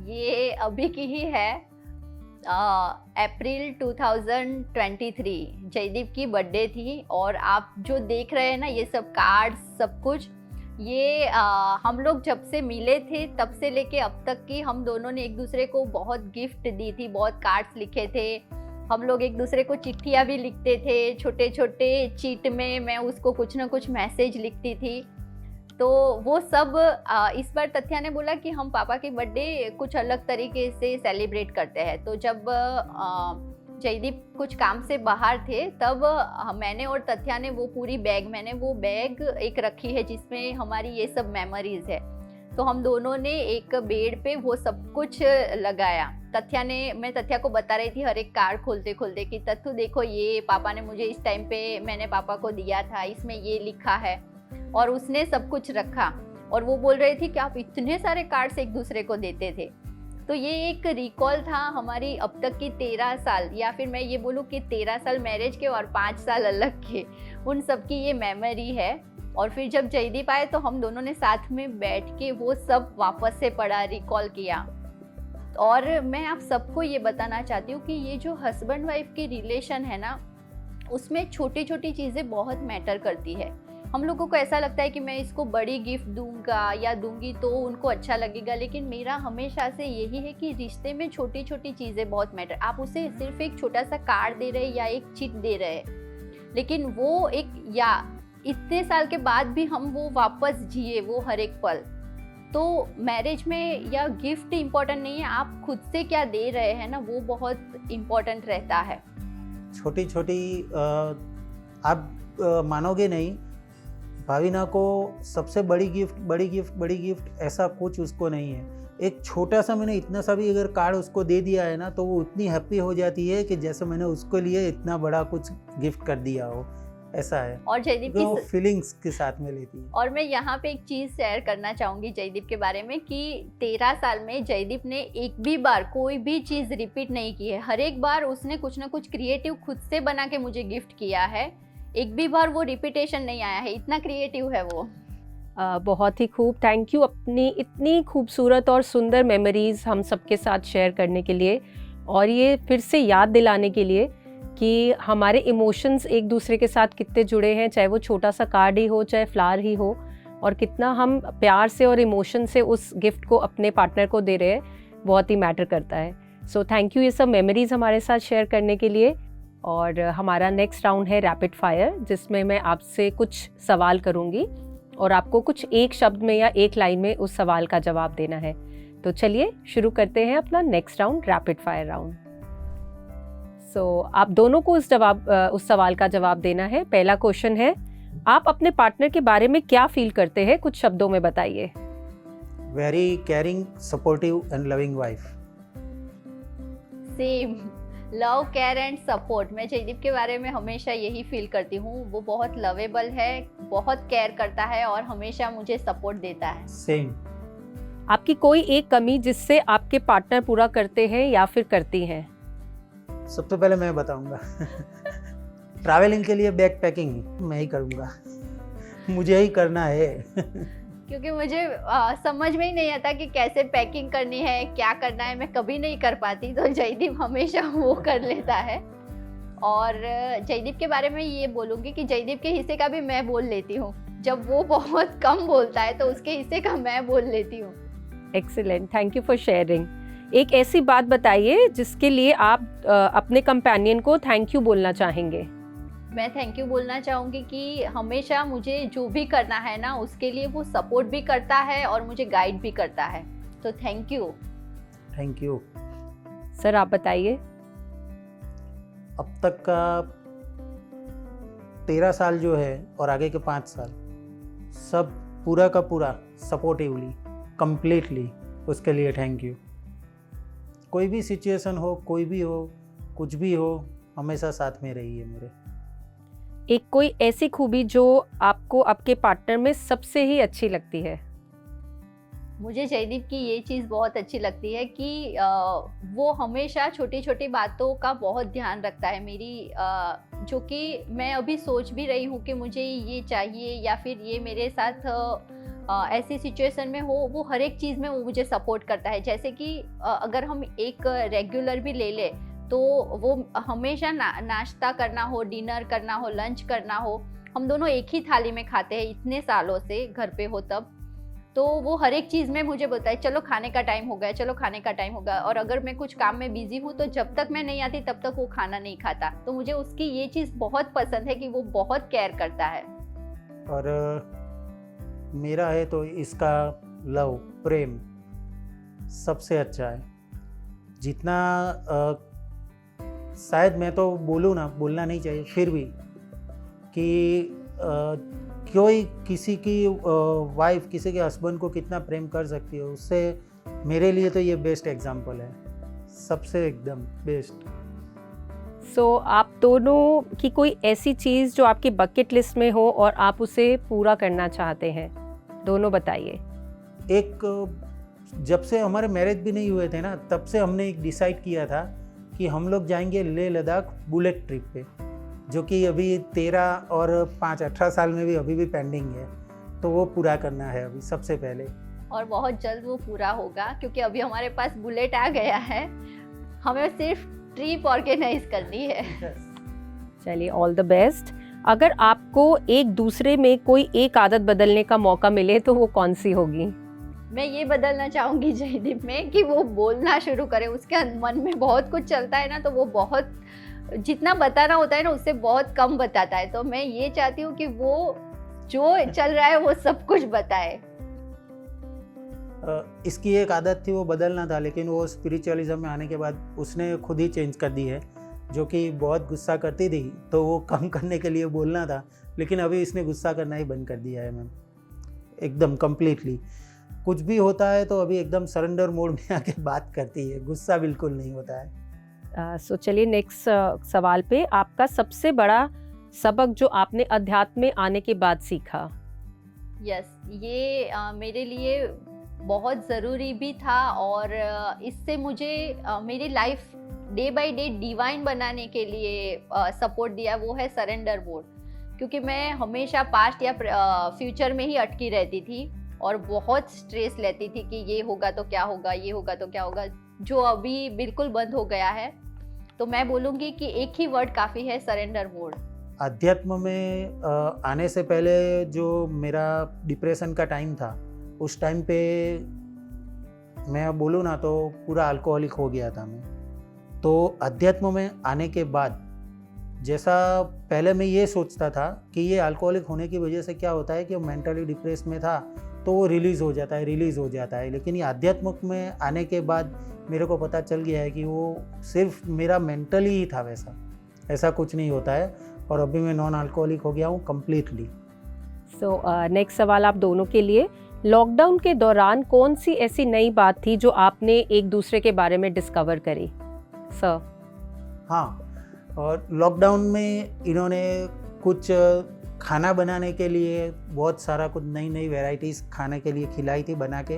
ये अभी की ही है, अप्रैल 2023 जयदीप की बर्थडे थी। और आप जो देख रहे हैं ना ये सब कार्ड्स सब कुछ, ये हम लोग जब से मिले थे तब से लेके अब तक की हम दोनों ने एक दूसरे को बहुत गिफ्ट दी थी, बहुत कार्ड्स लिखे थे। हम लोग एक दूसरे को चिट्ठियाँ भी लिखते थे, छोटे छोटे चीट में मैं उसको कुछ ना कुछ मैसेज लिखती थी। तो वो सब इस बार तथ्या ने बोला कि हम पापा की बर्थडे कुछ अलग तरीके से सेलिब्रेट करते हैं। तो जब जयदीप कुछ काम से बाहर थे तब मैंने और तथ्या ने वो पूरी बैग एक रखी है जिसमें हमारी ये सब मेमोरीज है। तो हम दोनों ने एक बेड पे वो सब कुछ लगाया। मैं तथ्या को बता रही थी हर एक कार्ड खोलते खोलते कि तथ्थू देखो, ये पापा ने मुझे इस टाइम पे मैंने पापा को दिया था, इसमें ये लिखा है। और उसने सब कुछ रखा और वो बोल रही थी कि आप इतने सारे कार्ड्स एक दूसरे को देते थे। तो ये एक रिकॉल था हमारी अब तक की 13 साल, या फिर मैं ये बोलूँ कि 13 साल मैरिज के और 5 साल अलग के, उन सब की ये मेमोरी है। और फिर जब जयदीप आए तो हम दोनों ने साथ में बैठ के वो सब वापस से पढ़ा, रिकॉल किया। और मैं आप सबको ये बताना चाहती हूँ कि ये जो हस्बैंड वाइफ की रिलेशन है ना, उसमें छोटी छोटी चीज़ें बहुत मैटर करती है। हम लोगों को ऐसा लगता है कि मैं इसको बड़ी गिफ्ट दूंगा या दूंगी तो उनको अच्छा लगेगा, लेकिन मेरा हमेशा से यही है कि रिश्ते में छोटी छोटी चीज़ें बहुत मैटर। आप उसे सिर्फ एक छोटा सा कार्ड दे रहे या एक चिट दे रहे, लेकिन वो एक, या इतने साल के बाद भी हम वो वापस जिए वो हर एक पल। तो मैरिज में या गिफ्ट इम्पोर्टेंट नहीं है, आप खुद से क्या दे रहे हैं ना, वो बहुत इम्पोर्टेंट रहता है। छोटी छोटी आप मानोगे नहीं, भाविना को सबसे बड़ी गिफ्ट ऐसा कुछ उसको नहीं है। एक छोटा सा, मैंने इतना सा भी अगर कार्ड उसको दे दिया है ना तो वो उतनी हैप्पी हो जाती है कि जैसे मैंने उसके लिए इतना बड़ा कुछ गिफ्ट कर दिया हो, ऐसा है। और जयदीप तो फीलिंग्स के साथ में लेती है। और मैं यहाँ पे एक चीज़ शेयर करना चाहूँगी जयदीप के बारे में कि 13 साल में जयदीप ने एक भी बार कोई भी चीज़ रिपीट नहीं की है। हर एक बार उसने कुछ ना कुछ क्रिएटिव खुद से बना के मुझे गिफ्ट किया है। एक भी बार वो रिपीटेशन नहीं आया है, इतना क्रिएटिव है वो। बहुत ही खूब, थैंक यू अपनी इतनी खूबसूरत और सुंदर मेमोरीज़ हम सबके साथ शेयर करने के लिए, और ये फिर से याद दिलाने के लिए कि हमारे इमोशंस एक दूसरे के साथ कितने जुड़े हैं, चाहे वो छोटा सा कार्ड ही हो चाहे फ्लावर ही हो, और कितना हम प्यार से और इमोशन से उस गिफ्ट को अपने पार्टनर को दे रहे हैं, बहुत ही मैटर करता है। सो थैंक यू ये सब मेमोरीज़ हमारे साथ शेयर करने के लिए। और हमारा नेक्स्ट राउंड है रैपिड फायर, जिसमें मैं आपसे कुछ सवाल करूंगी और आपको कुछ एक शब्द में या एक लाइन में उस सवाल का जवाब देना है। तो चलिए शुरू करते हैं अपना next round, rapid fire round. So आप दोनों को उस सवाल का जवाब देना है। पहला क्वेश्चन है, आप अपने पार्टनर के बारे में क्या फील करते हैं, कुछ शब्दों में बताइए। Very caring, supportive and loving wife. Same, love, care and support. मैं जयदीप के बारे में हमेशा यही फील करती हूँ, वो बहुत लवेबल है, बहुत केयर करता है और हमेशा मुझे सपोर्ट देता है। सेम। आपकी कोई एक कमी जिससे आपके पार्टनर पूरा करते हैं या फिर करती हैं? सबसे पहले मैं बताऊंगा। ट्रैवलिंग के लिए बैग पैकिंग मैं ही करूँगा, मुझे ही करना है। क्योंकि मुझे समझ में ही नहीं आता कि कैसे पैकिंग करनी है, क्या करना है, मैं कभी नहीं कर पाती, तो जयदीप हमेशा वो कर लेता है। और जयदीप के बारे में ये बोलूँगी कि जयदीप के हिस्से का भी मैं बोल लेती हूँ। जब वो बहुत कम बोलता है तो उसके हिस्से का मैं बोल लेती हूँ। Excellent, thank you for sharing. एक ऐसी बात बताइए जिसके लिए आप अपने कंपेनियन को थैंक यू बोलना चाहेंगे। मैं थैंक यू बोलना चाहूँगी कि हमेशा मुझे जो भी करना है ना, उसके लिए वो सपोर्ट भी करता है और मुझे गाइड भी करता है, तो thank you. Thank you. Sir आप बताइए। अब तक का 13 साल जो है और आगे के 5 साल सब पूरा का पूरा सपोर्टिवली कंप्लीटली, उसके लिए थैंक यू। कोई भी सिचुएशन हो, कोई भी हो, कुछ भी हो, हमेशा साथ में रही है मेरे। एक कोई ऐसी खूबी जो आपको आपके पार्टनर में सबसे ही अच्छी लगती है। मुझे जयदीप की ये चीज़ बहुत अच्छी लगती है कि वो हमेशा छोटी छोटी बातों का बहुत ध्यान रखता है मेरी, जो कि मैं अभी सोच भी रही हूँ कि मुझे ये चाहिए या फिर ये मेरे साथ ऐसी सिचुएशन में हो, वो हर एक चीज़ में वो मुझे सपोर्ट करता है। जैसे कि अगर हम एक रेगुलर भी ले ले तो वो हमेशा नाश्ता करना हो, डिनर करना हो, लंच करना हो, हम दोनों एक ही थाली में खाते हैं इतने सालों से, घर पे हो तब। तो वो हर एक चीज़ में मुझे बोलता है चलो खाने का टाइम हो गया, चलो खाने का टाइम हो गया। और अगर मैं कुछ काम में बिजी हूँ तो जब तक मैं नहीं आती तब तक वो खाना नहीं खाता। तो मुझे उसकी ये चीज़ बहुत पसंद है कि वो बहुत केयर करता है। और मेरा है तो इसका लव, प्रेम सबसे अच्छा है। जितना शायद मैं तो बोलूँ ना, बोलना नहीं चाहिए, फिर भी कि कोई किसी की वाइफ किसी के हस्बैंड को कितना प्रेम कर सकती है, उससे मेरे लिए तो ये बेस्ट एग्जांपल है, सबसे एकदम बेस्ट। सो आप दोनों की कोई ऐसी चीज़ जो आपकी बकेट लिस्ट में हो और आप उसे पूरा करना चाहते हैं, दोनों बताइए। एक जब से हमारे मैरिज भी नहीं हुए थे ना, तब से हमने एक डिसाइड किया था कि हम लोग जाएंगे लेह लद्दाख बुलेट ट्रिप पे, जो कि अभी 13 और 5 18 साल में भी अभी भी पेंडिंग है, तो वो पूरा करना है अभी सबसे पहले। और बहुत जल्द वो पूरा होगा क्योंकि अभी हमारे पास बुलेट आ गया है, हमें सिर्फ ट्रिप ऑर्गेनाइज करनी है। चलिए, ऑल द बेस्ट। अगर आपको एक दूसरे में कोई एक आदत बदलने का मौका मिले तो वो कौन सी होगी? मैं ये बदलना चाहूँगी जयदीप में कि वो बोलना शुरू करे। उसके मन में बहुत कुछ चलता है ना, तो वो बहुत जितना बताना होता है ना उससे बहुत कम बताता है। तो मैं ये चाहती हूँ कि वो जो चल रहा है वो सब कुछ बताए। इसकी एक आदत थी, वो बदलना था, लेकिन वो स्पिरिचुअलिज्म में आने के बाद उसने खुद ही चेंज कर दी है। जो कि बहुत गुस्सा करती थी तो वो कम करने के लिए बोलना था, लेकिन अभी इसने गुस्सा करना ही बंद कर दिया है मैम, एकदम कम्प्लीटली। कुछ भी होता है तो अभी एकदम सरेंडर मोड में आके बात करती है, गुस्सा बिल्कुल नहीं होता है। सो चलिए नेक्स्ट सवाल पे, आपका सबसे बड़ा सबक जो आपने अध्यात्म में आने के बाद सीखा। यस, ये मेरे लिए बहुत ज़रूरी भी था और इससे मुझे मेरी life day by day divine बनाने के लिए सपोर्ट दिया, वो है सरेंडर मोड। क्योंकि मैं हमेशा पास्ट या फ्यूचर में ही अटकी रहती थी और बहुत स्ट्रेस लेती थी कि ये होगा तो क्या होगा, ये होगा तो क्या होगा, जो अभी बिल्कुल बंद हो गया है। तो मैं बोलूँगी कि एक ही वर्ड काफ़ी है, सरेंडर मोड। अध्यात्म में आने से पहले जो मेरा डिप्रेशन का टाइम था, उस टाइम पे मैं बोलूँ ना तो पूरा अल्कोहलिक हो गया था मैं। तो अध्यात्म में आने के बाद जैसा पहले मैं ये सोचता था कि ये अल्कोहलिक होने की वजह से क्या होता है कि मेंटली डिप्रेस में था तो वो रिलीज़ हो जाता है, लेकिन ये आध्यात्मिक में आने के बाद मेरे को पता चल गया है कि वो सिर्फ मेरा मेंटली ही था, ऐसा कुछ नहीं होता है। और अभी मैं नॉन अल्कोहलिक हो गया हूँ कम्प्लीटली। सो नेक्स्ट सवाल आप दोनों के लिए, लॉकडाउन के दौरान कौन सी ऐसी नई बात थी जो आपने एक दूसरे के बारे में डिस्कवर करी? सर। हाँ, और लॉकडाउन में इन्होंने कुछ खाना बनाने के लिए बहुत सारा कुछ नई वैराइटीज़ खाने के लिए खिलाई थी बना के,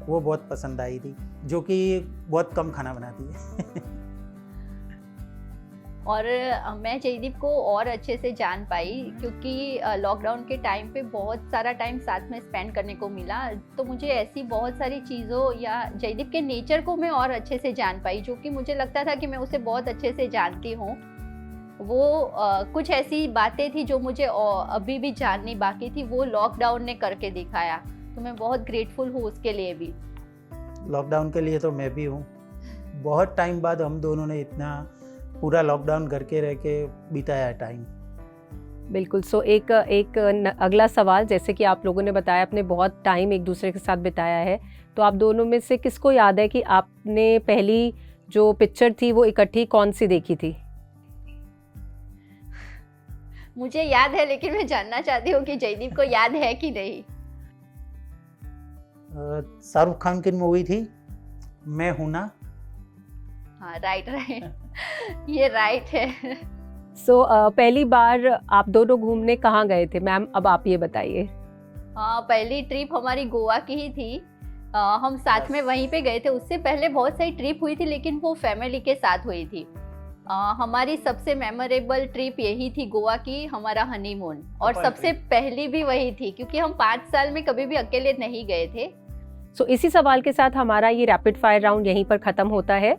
वो बहुत पसंद आई थी, जो कि बहुत कम खाना बनाती है। और मैं जयदीप को और अच्छे से जान पाई क्योंकि लॉकडाउन के टाइम पे बहुत सारा टाइम साथ में स्पेंड करने को मिला। तो मुझे ऐसी बहुत सारी चीज़ों या जयदीप के नेचर को मैं और अच्छे से जान पाई, जो कि मुझे लगता था कि मैं उसे बहुत अच्छे से जानती हूँ। वो कुछ ऐसी बातें थी जो मुझे अभी भी जाननी बाकी थी, वो लॉकडाउन ने करके दिखाया। तो मैं बहुत ग्रेटफुल हूँ उसके लिए भी। लॉकडाउन के लिए तो मैं भी हूँ। बहुत टाइम बाद हम दोनों ने इतना पूरा लॉकडाउन घर के रह के बिताया टाइम। बिल्कुल। सो एक अगला सवाल, जैसे कि आप लोगों ने बताया आपने बहुत टाइम एक दूसरे के साथ बिताया है, तो आप दोनों में से किसको याद है कि आपने पहली जो पिक्चर थी वो इकट्ठी कौन सी देखी थी? मुझे याद है, लेकिन मैं जानना चाहती हूँ कि जयदीप को याद है कि नहीं। शाहरुख खान की मूवी थी मैं हूं ना। हाँ, राइट। ये राइट है। सो पहली बार आप दोनों घूमने कहाँ गए थे मैम, अब आप ये बताइए। पहली ट्रिप हमारी गोवा की ही थी। हम साथ में वहीं पे गए थे। उससे पहले बहुत सारी ट्रिप हुई थी, लेकिन वो फैमिली के साथ हुई थी। हमारी सबसे मेमोरेबल ट्रिप यही थी गोवा की, हमारा हनीमून। और सबसे पहली भी वही थी क्योंकि हम 5 साल में कभी भी अकेले नहीं गए थे। सो इसी सवाल के साथ हमारा ये रैपिड फायर राउंड यहीं पर ख़त्म होता है।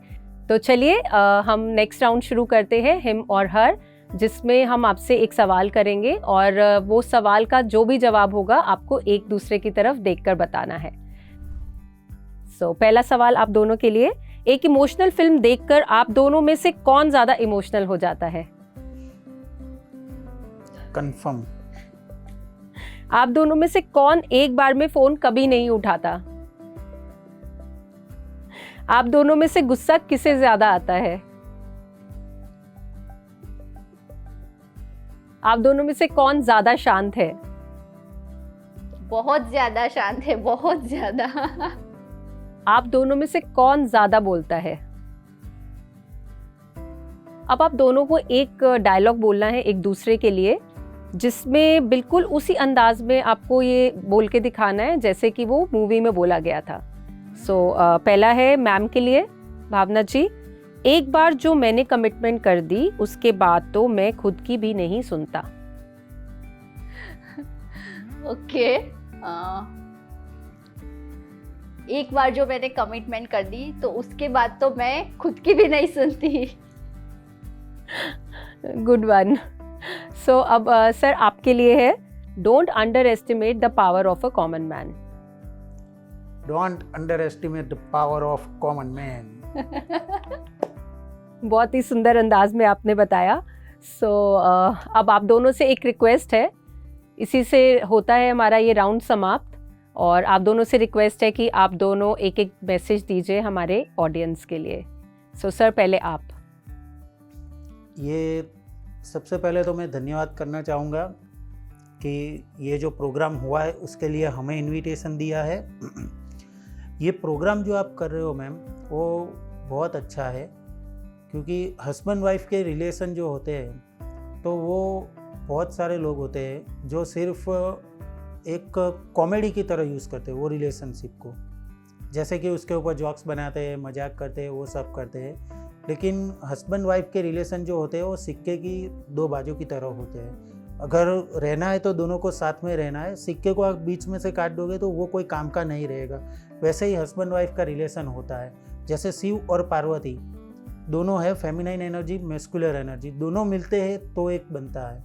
तो चलिए हम नेक्स्ट राउंड शुरू करते हैं, हिम और हर, जिसमें हम आपसे एक सवाल करेंगे और वो सवाल का जो भी जवाब होगा आपको एक दूसरे की तरफ देखकर बताना है। सो पहला सवाल आप दोनों के लिए, एक इमोशनल फिल्म देखकर आप दोनों में से कौन ज्यादा इमोशनल हो जाता है? कंफर्म। आप दोनों में से कौन एक बार में फोन कभी नहीं उठाता? आप दोनों में से गुस्सा किसे ज्यादा आता है? आप दोनों में से कौन ज्यादा शांत है? बहुत ज्यादा शांत है, बहुत ज्यादा। आप दोनों में से कौन ज्यादा बोलता है? अब आप दोनों को एक डायलॉग बोलना है एक दूसरे के लिए, जिसमें बिल्कुल उसी अंदाज में आपको ये बोल के दिखाना है जैसे कि वो मूवी में बोला गया था। सो पहला है मैम के लिए, भावना जी। एक बार जो मैंने कमिटमेंट कर दी उसके बाद तो मैं खुद की भी नहीं सुनता। ओके। एक बार जो मैंने कमिटमेंट कर दी तो उसके बाद तो मैं खुद की भी नहीं सुनती। Good one. सो अब सर आपके लिए है, don't under estimate the power of a common man. Don't under estimate the power of common man. बहुत ही सुंदर अंदाज में आपने बताया। सो अब आप दोनों से एक रिक्वेस्ट है, इसी से होता है हमारा ये राउंड समाप्त, और आप दोनों से रिक्वेस्ट है कि आप दोनों एक एक मैसेज दीजिए हमारे ऑडियंस के लिए। सो सर पहले आप। ये सबसे पहले तो मैं धन्यवाद करना चाहूँगा कि ये जो प्रोग्राम हुआ है उसके लिए हमें इनविटेशन दिया है। ये प्रोग्राम जो आप कर रहे हो मैम वो बहुत अच्छा है, क्योंकि हस्बैंड वाइफ के रिलेशन जो होते हैं तो वो बहुत सारे लोग होते हैं जो सिर्फ एक कॉमेडी की तरह यूज़ करते हैं वो रिलेशनशिप को, जैसे कि उसके ऊपर जॉक्स बनाते हैं, मजाक करते हैं, वो सब करते हैं। लेकिन हस्बैंड वाइफ के रिलेशन जो होते हैं वो सिक्के की 2 बाजू की तरह होते हैं। अगर रहना है तो दोनों को साथ में रहना है, सिक्के को आप बीच में से काट दोगे तो वो कोई काम का नहीं रहेगा। वैसे ही हस्बैंड वाइफ का रिलेशन होता है, जैसे शिव और पार्वती दोनों है, फेमिनाइन एनर्जी, मैस्कुलर एनर्जी, दोनों मिलते हैं तो एक बनता है।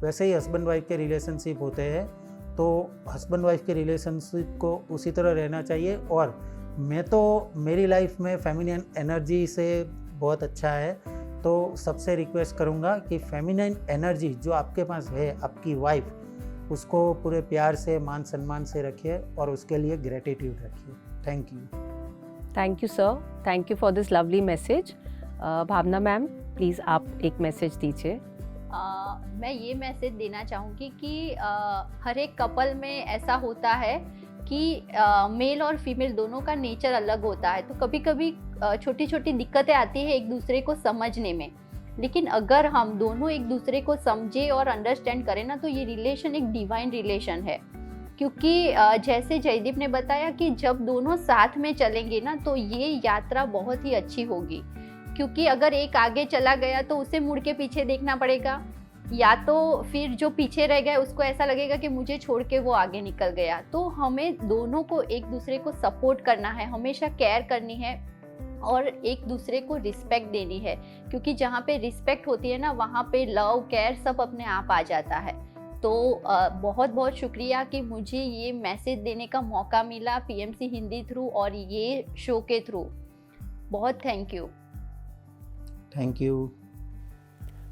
वैसे ही हस्बैंड वाइफ के रिलेशनशिप होते हैं, तो हस्बैंड वाइफ के रिलेशनशिप को उसी तरह रहना चाहिए। और मैं तो मेरी लाइफ में फेमिनाइन एनर्जी से बहुत अच्छा है, तो सबसे रिक्वेस्ट करूँगा कि फेमिनाइन एनर्जी जो आपके पास है, आपकी वाइफ, उसको पूरे प्यार से, मान सम्मान से रखिए और उसके लिए ग्रेटिट्यूड रखिए। Thank you. Thank you sir, thank you for this lovely message. Bhavana ma'am please आप एक मैसेज दीजिए। मैं ये मैसेज देना चाहूँगी कि हर एक कपल में ऐसा होता है कि मेल और फीमेल दोनों का नेचर अलग होता है, तो कभी कभी छोटी छोटी दिक्कतें आती है एक दूसरे को समझने में। लेकिन अगर हम दोनों एक दूसरे को समझे और अंडरस्टैंड करें ना, तो ये रिलेशन एक डिवाइन रिलेशन है। क्योंकि जैसे जयदीप ने बताया कि जब दोनों साथ में चलेंगे ना तो ये यात्रा बहुत ही अच्छी होगी। क्योंकि अगर एक आगे चला गया तो उसे मुड़ के पीछे देखना पड़ेगा, या तो फिर जो पीछे रह गया उसको ऐसा लगेगा कि मुझे छोड़ के वो आगे निकल गया। तो हमें दोनों को एक दूसरे को सपोर्ट करना है, हमेशा केयर करनी है और एक दूसरे को रिस्पेक्ट देनी है, क्योंकि जहाँ पे रिस्पेक्ट होती है ना वहाँ पे लव केयर सब अपने आप आ जाता है। तो बहुत बहुत शुक्रिया कि मुझे ये मैसेज देने का मौका मिला पीएमसी हिंदी थ्रू और ये शो के थ्रू। बहुत thank you. Thank you.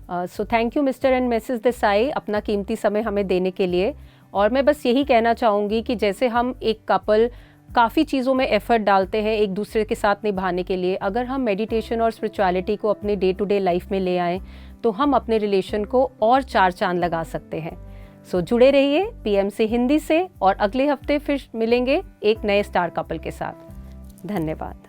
So thank you mister and Mrs Desai अपना कीमती समय हमें देने के लिए। और मैं बस यही कहना चाहूँगी कि जैसे हम एक कपल काफ़ी चीज़ों में एफर्ट डालते हैं एक दूसरे के साथ निभाने के लिए, अगर हम मेडिटेशन और स्पिरिचुअलिटी को अपने डे टू डे लाइफ में ले आएँ तो हम अपने रिलेशन को और 4 चांद लगा सकते हैं। सो जुड़े रहिए पीएमसी हिंदी से और अगले हफ्ते फिर मिलेंगे एक नए स्टार कपल के साथ। धन्यवाद।